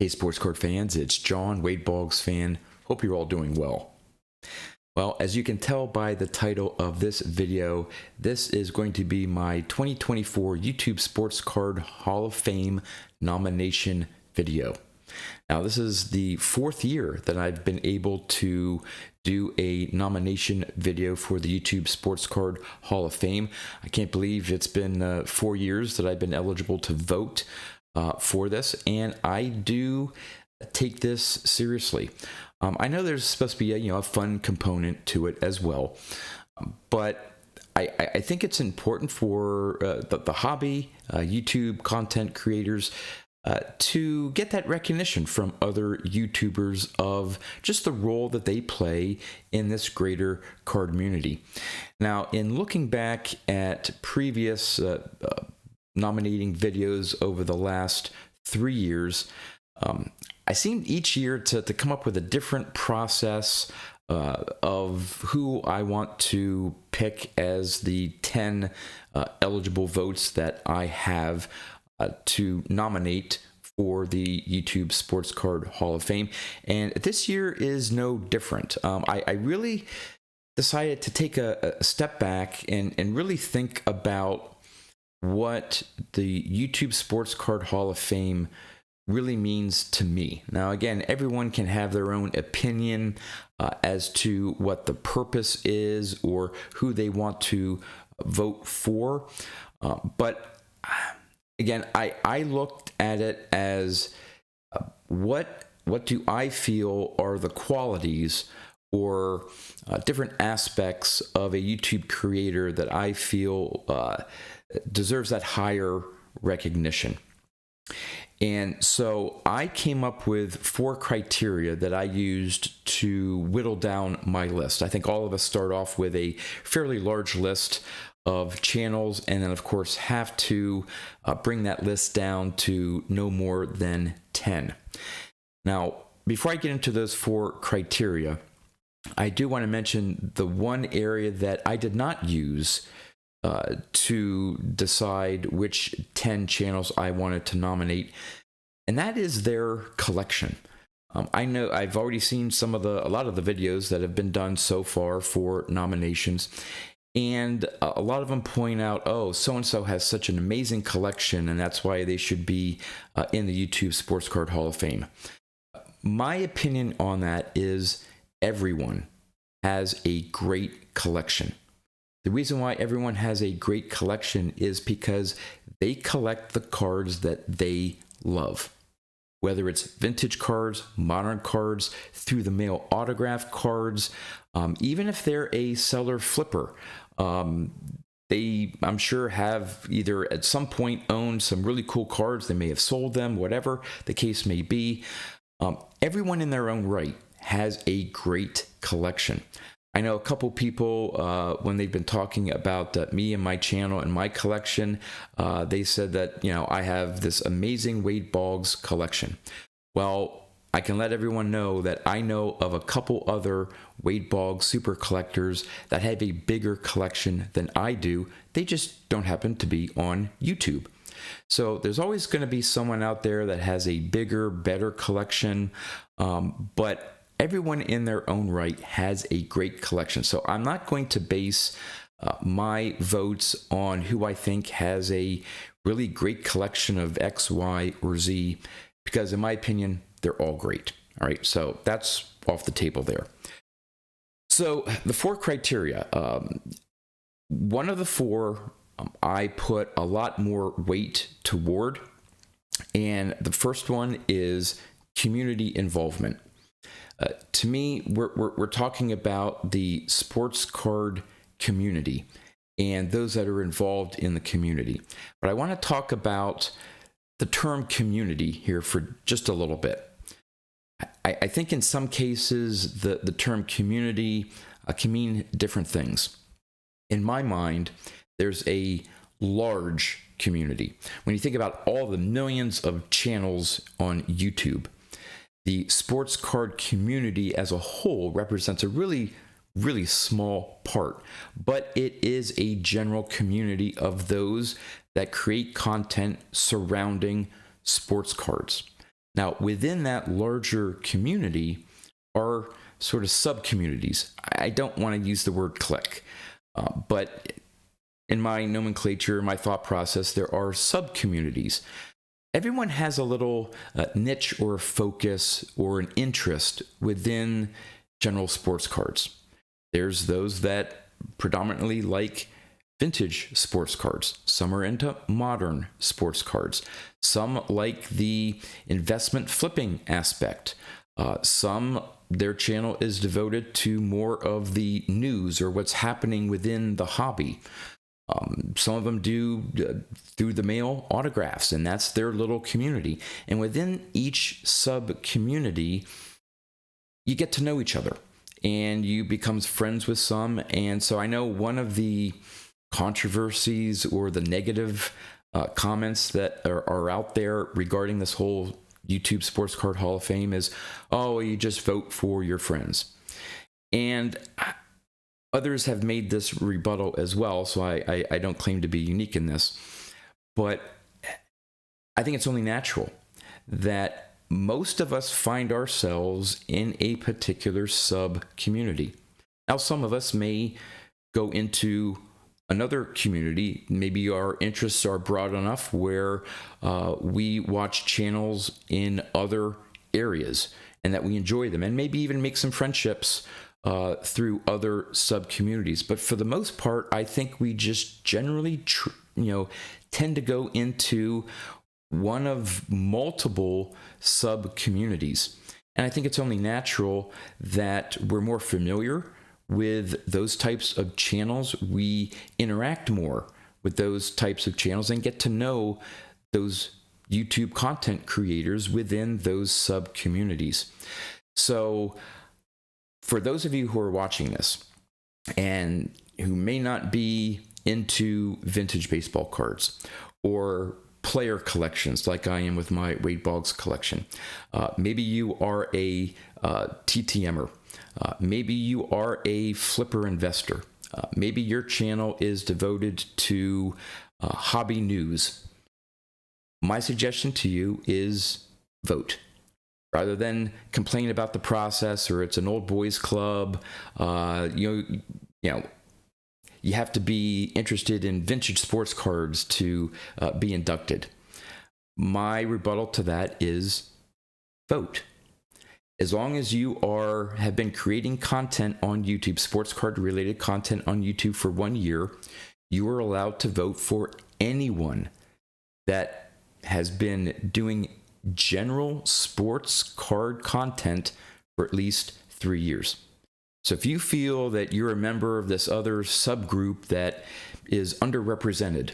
Hey, sports card fans, it's John, Wade Boggs fan. Hope you're all doing well. Well, as you can tell by the title of this video, this is going to be my 2024 YouTube Sports Card Hall of Fame nomination video. Now, this is the fourth year that I've been able to do a nomination video for the YouTube Sports Card Hall of Fame. I can't believe it's been 4 years that I've been eligible to vote for this, and I do take this seriously. I know there's supposed to be a fun component to it as well, but I think it's important for the hobby YouTube content creators to get that recognition from other YouTubers of just the role that they play in this greater card community. Now, in looking back at previous nominating videos over the last 3 years, I seem each year to come up with a different process of who I want to pick as the 10 eligible votes that I have to nominate for the YouTube Sports Card Hall of Fame. And this year is no different. I really decided to take a step back and really think about what the YouTube Sports Card Hall of Fame really means to me. Now, again, everyone can have their own opinion as to what the purpose is or who they want to vote for. But again, I looked at it as what do I feel are the qualities or different aspects of a YouTube creator that I feel deserves that higher recognition. And so I came up with 4 criteria that I used to whittle down my list. I think all of us start off with a fairly large list of channels, and then of course have to bring that list down to no more than 10. Now, before I get into those 4 criteria, I do want to mention the one area that I did not use to decide which 10 channels I wanted to nominate, and that is their collection. I know I've already seen a lot of the videos that have been done so far for nominations, and a lot of them point out, oh, so-and-so has such an amazing collection, and that's why they should be in the YouTube Sports Card Hall of Fame. My opinion on that is everyone has a great collection. The reason why everyone has a great collection is because they collect the cards that they love. Whether it's vintage cards, modern cards, through the mail autograph cards, even if they're a seller flipper, they, I'm sure, have either at some point owned some really cool cards. They may have sold them, whatever the case may be. Everyone in their own right has a great collection. I know a couple people, when they've been talking about me and my channel and my collection, they said that, I have this amazing Wade Boggs collection. Well, I can let everyone know that I know of a couple other Wade Boggs super collectors that have a bigger collection than I do. They just don't happen to be on YouTube. So there's always going to be someone out there that has a bigger, better collection, but everyone in their own right has a great collection. So I'm not going to base my votes on who I think has a really great collection of X, Y, or Z, because in my opinion, they're all great. All right, so that's off the table there. So the 4 criteria, one of the 4 I put a lot more weight toward, and the first one is community involvement. To me, we're talking about the sports card community and those that are involved in the community. But I want to talk about the term community here for just a little bit. I think in some cases the term community can mean different things. In my mind, there's a large community. When you think about all the millions of channels on YouTube, the sports card community as a whole represents a really, really small part, but it is a general community of those that create content surrounding sports cards. Now, within that larger community are sort of sub-communities. I don't want to use the word clique, but in my nomenclature, my thought process, there are sub-communities. Everyone has a little niche or focus or an interest within general sports cards. There's those that predominantly like vintage sports cards. Some are into modern sports cards. Some like the investment flipping aspect. Some, their channel is devoted to more of the news or what's happening within the hobby. Some of them do through the mail autographs, and that's their little community. And within each sub-community, you get to know each other, and you become friends with some. And so I know one of the controversies or the negative comments that are out there regarding this whole YouTube Sports Card Hall of Fame is, oh, you just vote for your friends. And others have made this rebuttal as well, so I don't claim to be unique in this. But I think it's only natural that most of us find ourselves in a particular sub-community. Now, some of us may go into another community. Maybe our interests are broad enough where we watch channels in other areas and that we enjoy them, and maybe even make some friendships through other sub-communities. But for the most part, I think we just generally tend to go into one of multiple sub-communities. And I think it's only natural that we're more familiar with those types of channels. We interact more with those types of channels and get to know those YouTube content creators within those sub-communities. So for those of you who are watching this and who may not be into vintage baseball cards or player collections like I am with my Wade Boggs collection, maybe you are a TTMer, maybe you are a flipper investor, maybe your channel is devoted to hobby news. My suggestion to you is vote. Rather than complain about the process or it's an old boys club, you have to be interested in vintage sports cards to be inducted. My rebuttal to that is vote. As long as you have been creating content on YouTube, sports card related content on YouTube for 1 year, you are allowed to vote for anyone that has been doing general sports card content for at least 3 years. So if you feel that you're a member of this other subgroup that is underrepresented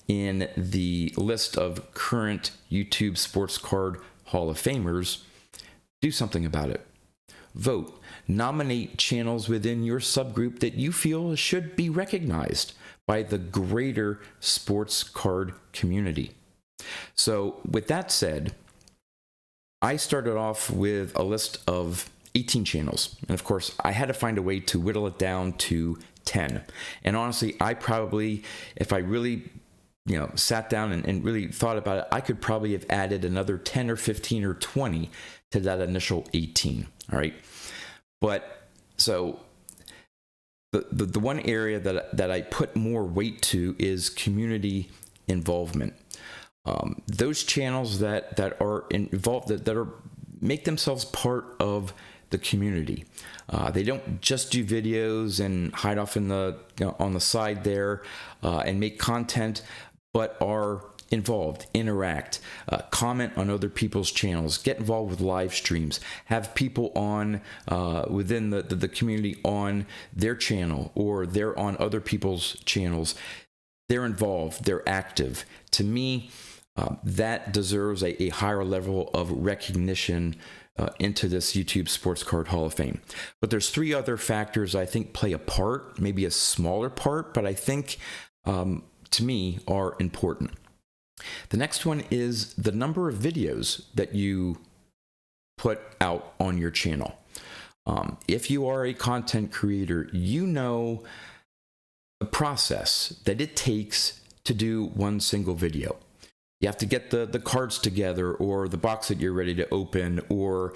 in the list of current YouTube Sports Card Hall of Famers, do something about it. Vote. Nominate channels within your subgroup that you feel should be recognized by the greater sports card community. So with that said, I started off with a list of 18 channels. And of course, I had to find a way to whittle it down to 10. And honestly, I probably, if I really, sat down and really thought about it, I could probably have added another 10 or 15 or 20 to that initial 18. All right. But so the one area that I put more weight to is community involvement. Those channels that are involved, that are make themselves part of the community. They don't just do videos and hide off in the on the side there and make content, but are involved, interact, comment on other people's channels, get involved with live streams, have people on within the community on their channel, or they're on other people's channels. They're involved, they're active. To me, that deserves a higher level of recognition into this YouTube Sports Card Hall of Fame. But there's 3 other factors I think play a part, maybe a smaller part, but I think to me are important. The next one is the number of videos that you put out on your channel. If you are a content creator, you know the process that it takes to do one single video. You have to get the cards together, or the box that you're ready to open, or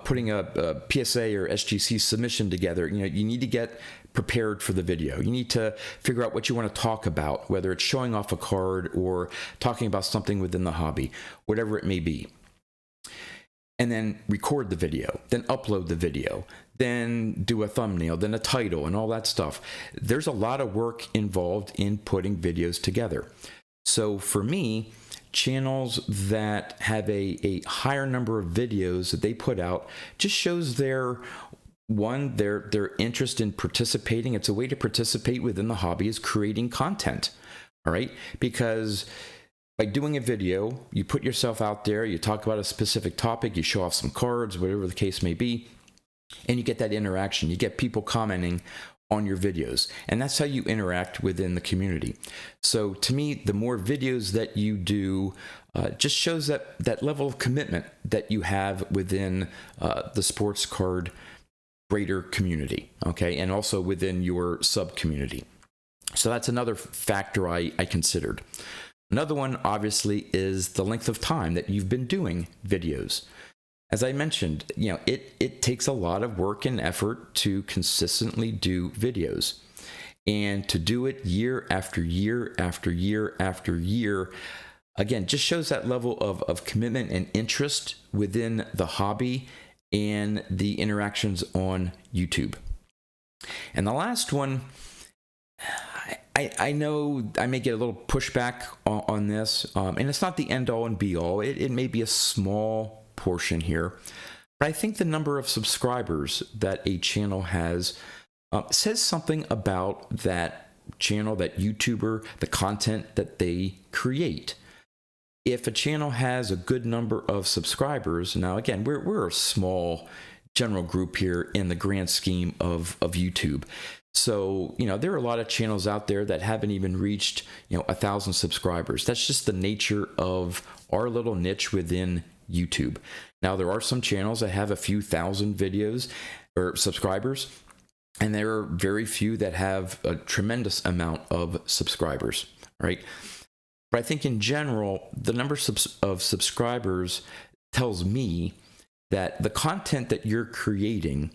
putting a PSA or SGC submission together. You need to get prepared for the video. You need to figure out what you want to talk about, whether it's showing off a card or talking about something within the hobby, whatever it may be. And then record the video, then upload the video, then do a thumbnail, then a title, and all that stuff. There's a lot of work involved in putting videos together. So for me, channels that have a higher number of videos that they put out just shows their interest in participating. It's a way to participate within the hobby, is creating content. All right, because by doing a video, you put yourself out there, you talk about a specific topic, you show off some cards, whatever the case may be, and you get that interaction. You get people commenting on your videos, and that's how you interact within the community. So to me, the more videos that you do just shows that level of commitment that you have within the sports card grader community, okay, and also within your sub community. So that's another factor I considered. Another one, obviously, is the length of time that you've been doing videos. As I mentioned, it takes a lot of work and effort to consistently do videos. And to do it year after year after year after year, again, just shows that level of commitment and interest within the hobby and the interactions on YouTube. And the last one, I know I may get a little pushback on this, and it's not the end all and be all. It may be a small portion here, but I think the number of subscribers that a channel has says something about that channel, that YouTuber, the content that they create. If a channel has a good number of subscribers, now again, we're a small general group here in the grand scheme of YouTube. So, there are a lot of channels out there that haven't even reached, 1,000 subscribers. That's just the nature of our little niche within YouTube. Now, there are some channels that have a few thousand videos or subscribers, and there are very few that have a tremendous amount of subscribers, right? But I think in general, the number of subscribers tells me that the content that you're creating,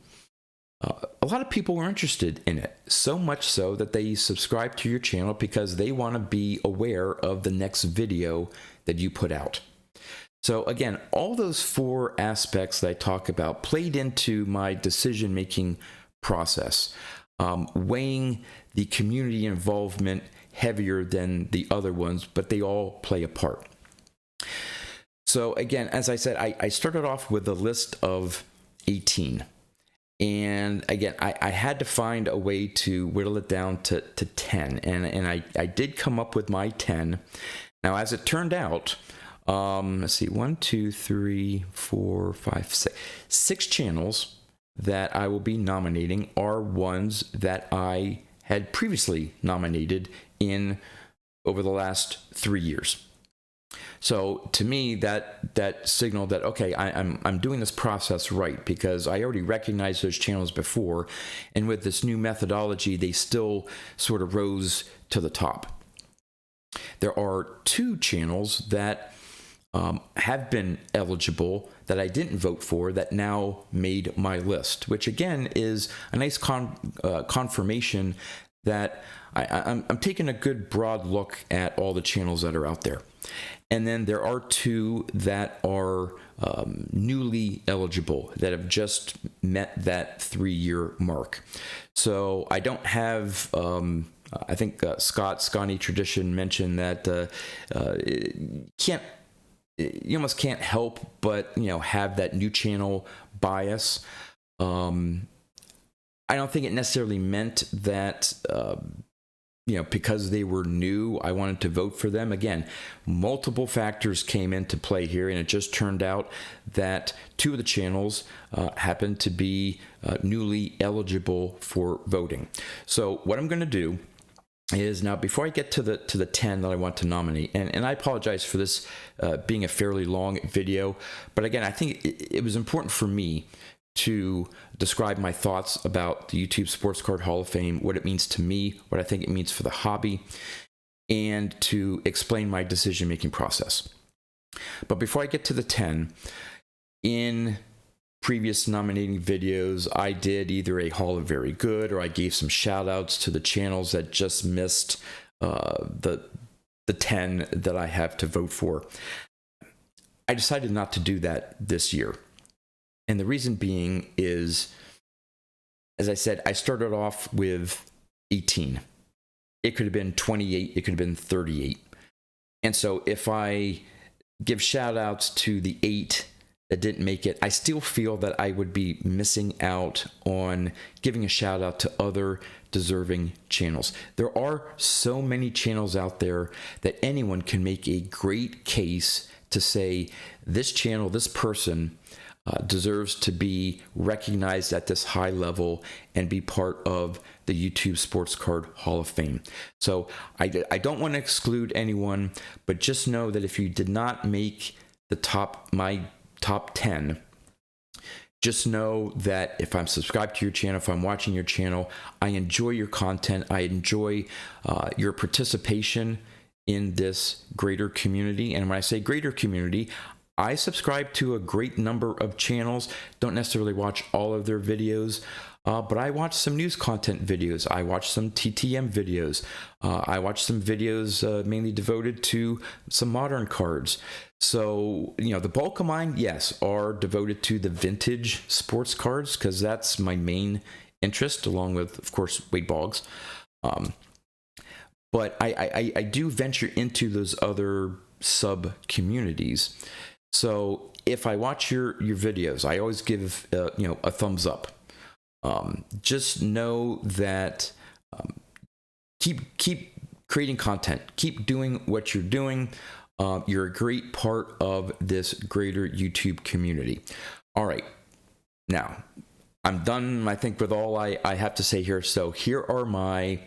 a lot of people are interested in it, so much so that they subscribe to your channel because they want to be aware of the next video that you put out. So again, all those four aspects that I talk about played into my decision-making process, weighing the community involvement heavier than the other ones, but they all play a part. So again, as I said, I started off with a list of 18. And again, I had to find a way to whittle it down to 10. And I did come up with my 10. Now, as it turned out, let's see, 1, 2, 3, 4, 5, 6. 6 channels that I will be nominating are ones that I had previously nominated in over the last 3 years. So to me, that signaled that, okay, I'm doing this process right, because I already recognized those channels before, and with this new methodology, they still sort of rose to the top. There are 2 channels that have been eligible that I didn't vote for that now made my list, which again is a nice confirmation that I'm taking a good broad look at all the channels that are out there. And then there are 2 that are newly eligible that have just met that 3-year mark. So I don't have, I think Scotty Tradition mentioned that you almost can't help but, have that new channel bias. I don't think it necessarily meant that, because they were new, I wanted to vote for them. Again, multiple factors came into play here, and it just turned out that 2 of the channels happened to be newly eligible for voting. So what I'm going to do is, now before I get to the 10 that I want to nominate, and I apologize for this being a fairly long video, but again, I think it was important for me to describe my thoughts about the YouTube Sports Card Hall of Fame, what it means to me, what I think it means for the hobby. and to explain my decision-making process. But before I get to the 10, in previous nominating videos, I did either a Hall of Very Good, or I gave some shout outs to the channels that just missed the 10 that I have to vote for. I decided not to do that this year. And the reason being is, as I said, I started off with 18. It could have been 28, it could have been 38. And so if I give shout outs to the 8 that didn't make it, I still feel that I would be missing out on giving a shout out to other deserving channels. There are so many channels out there that anyone can make a great case to say this channel, this person deserves to be recognized at this high level and be part of the YouTube Sports Card Hall of Fame. So I don't want to exclude anyone, but just know that if you did not make my top 10, just know that if I'm subscribed to your channel, if I'm watching your channel, I enjoy your content. I enjoy your participation in this greater community. And when I say greater community, I subscribe to a great number of channels, don't necessarily watch all of their videos, but I watch some news content videos. I watch some TTM videos. I watch some videos mainly devoted to some modern cards. So, the bulk of mine, yes, are devoted to the vintage sports cards, because that's my main interest, along with, of course, Wade Boggs. But I do venture into those other sub-communities. So if I watch your videos, I always give a thumbs up. Just know that keep creating content. Keep doing what you're doing. You're a great part of this greater YouTube community. All right. Now, I'm done, I think, with all I have to say here. So here are my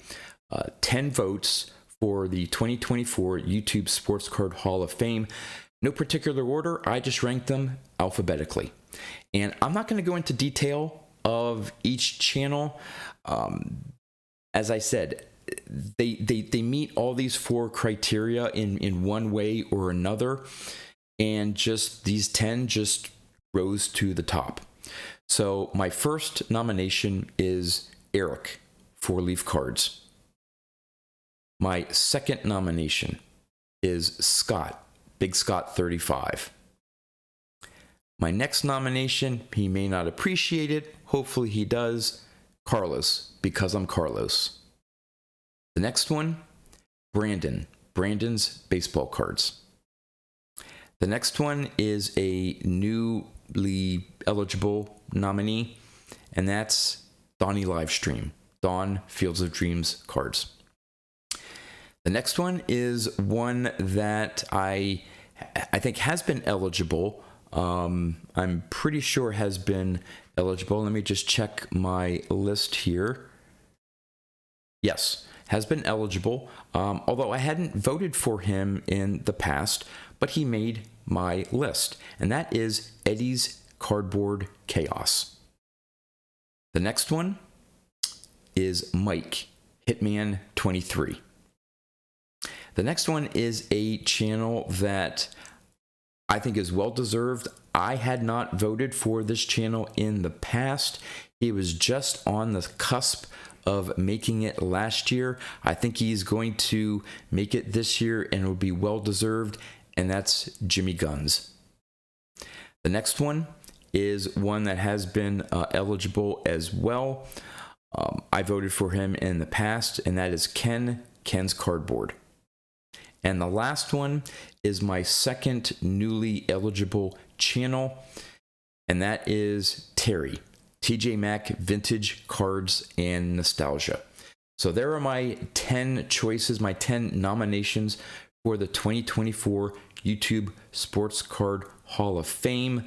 10 votes for the 2024 YouTube Sports Card Hall of Fame. No particular order. I just ranked them alphabetically. And I'm not going to go into detail of each channel. As I said, they meet all these 4 criteria in one way or another. And just these 10 just rose to the top. So my first nomination is Eric for Leaf Cards. My second nomination is Scott, Big Scott 35. My next nomination, he may not appreciate it, hopefully he does, Carlos, because I'm Carlos. The next one, Brandon's baseball cards. The next one is a newly eligible nominee, and that's Donnie Livestream, Dawn Fields of Dreams cards. The next one is one that I think has been eligible. I'm pretty sure has been eligible. Let me just check my list here. Yes, has been eligible, although I hadn't voted for him in the past, but he made my list, and that is Eddie's Cardboard Chaos. The next one is Mike, Hitman 23. The next one is a channel that I think is well-deserved. I had not voted for this channel in the past. He was just on the cusp of making it last year. I think he's going to make it this year, and it will be well-deserved, and that's Jimmy Guns. The next one is one that has been eligible as well. I voted for him in the past, and that is Ken's Cardboard. And the last one is my second newly eligible channel, and that is Terry, TJ Maxx Vintage Cards and Nostalgia. So there are my 10 choices, my 10 nominations for the 2024 YouTube Sports Card Hall of Fame.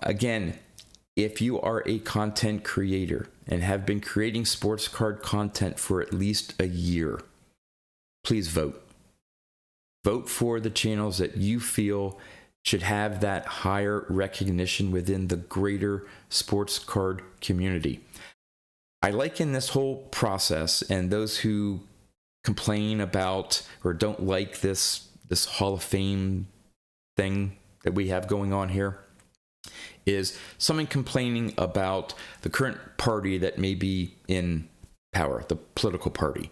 Again, if you are a content creator and have been creating sports card content for at least a year, please vote. Vote for the channels that you feel should have that higher recognition within the greater sports card community. I liken this whole process, and those who complain about or don't like this Hall of Fame thing that we have going on here is someone complaining about the current party that may be in power, the political party.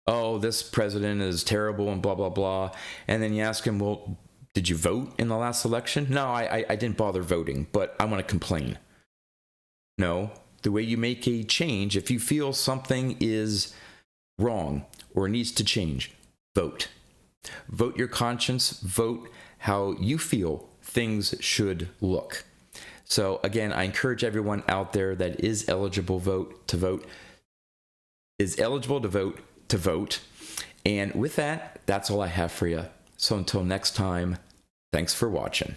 Oh, this president is terrible and blah, blah, blah. And then you ask him, well, did you vote in the last election? No, I didn't bother voting, but I want to complain. No, the way you make a change, if you feel something is wrong or needs to change, vote. Vote your conscience, vote how you feel things should look. So again, I encourage everyone out there that is eligible to vote. And with that, that's all I have for you. So until next time, thanks for watching.